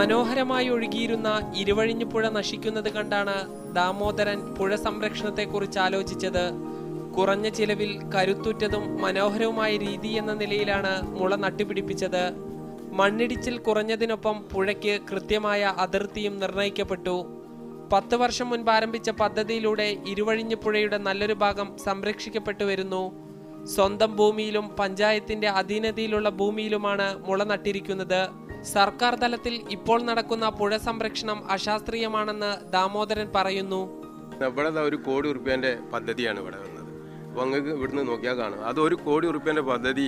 മനോഹരമായി ഒഴുകിയിരുന്ന ഇരുവഴിഞ്ഞുപുഴ നശിക്കുന്നത് കണ്ടാണ് ദാമോദരൻ പുഴ സംരക്ഷണത്തെക്കുറിച്ച് ആലോചിച്ചത്. കുറഞ്ഞ ചിലവിൽ കരുത്തുറ്റതും മനോഹരവുമായ രീതി എന്ന നിലയിലാണ് മുള നട്ടുപിടിപ്പിച്ചത്. മണ്ണിടിച്ചിൽ കുറഞ്ഞതിനൊപ്പം പുഴയ്ക്ക് കൃത്യമായ അതിർത്തിയും നിർണയിക്കപ്പെട്ടു. 10 വർഷം മുൻപ് ആരംഭിച്ച പദ്ധതിയിലൂടെ ഇരുവഴിഞ്ഞുപുഴയുടെ നല്ലൊരു ഭാഗം സംരക്ഷിക്കപ്പെട്ടു വരുന്നു. സ്വന്തം ഭൂമിയിലും പഞ്ചായത്തിന്റെ അധീനതയിലുള്ള ഭൂമിയിലുമാണ് മുള നട്ടിരിക്കുന്നത്. സർക്കാർ തലത്തിൽ ഇപ്പോൾ നടക്കുന്ന പുഴ സംരക്ഷണം അശാസ്ത്രീയമാണെന്ന് ദാമോദരൻ പറയുന്നു. ഇവിടെ 1 കോടി റുപ്യന്റെ പദ്ധതിയാണ് ഇവിടെ വന്നത്. അപ്പോൾ അങ്ങക്ക് ഇവിടുന്ന് നോക്കിയാൽ കാണും അത് 1 കോടി റുപ്യന്റെ പദ്ധതി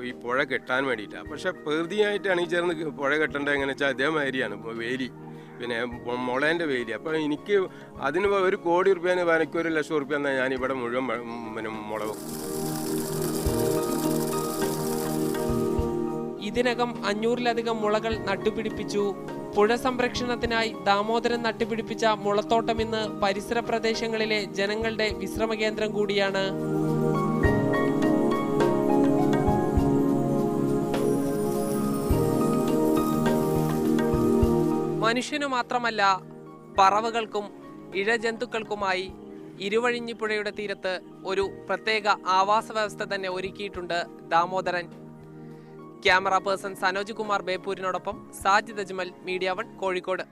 ഈ പുഴ കെട്ടാൻ വേണ്ടിയിട്ടാണ്. പക്ഷെ പ്രകൃതിയായിട്ടാണ് ഈ ചേർന്ന് പുഴ കെട്ടേണ്ടത് എങ്ങനെ വെച്ചാൽ അതേമാതിരിയാണ് വേലി, മുളേൻ്റെ വേലി. അപ്പോൾ എനിക്ക് അതിന് 1 കോടി റുപ്യന് എനിക്ക് 1 ലക്ഷം റുപ്യ എന്നാൽ ഞാൻ ഇവിടെ മുഴുവൻ മുള വെക്കും. ഇതിനകം 500-ലധികം മുളകൾ നട്ടുപിടിപ്പിച്ചു. പുഴ സംരക്ഷണത്തിനായി ദാമോദരൻ നട്ടുപിടിപ്പിച്ച മുളത്തോട്ടം ഇന്ന് പരിസര പ്രദേശങ്ങളിലെ ജനങ്ങളുടെ വിശ്രമ കേന്ദ്രം കൂടിയാണ്. മനുഷ്യനു മാത്രമല്ല, പറവകൾക്കും ഇഴജന്തുക്കൾക്കുമായി ഇരുവഴിഞ്ഞിപ്പുഴയുടെ തീരത്ത് ഒരു പ്രത്യേക ആവാസ വ്യവസ്ഥ തന്നെ ഒരുക്കിയിട്ടുണ്ട് ദാമോദരൻ. ക്യാമറ പേഴ്സൺ സനോജ് കുമാർ ബേപ്പൂരിനോടൊപ്പം സാജിദ് അജ്മൽ, മീഡിയ 1 കോഴിക്കോട്.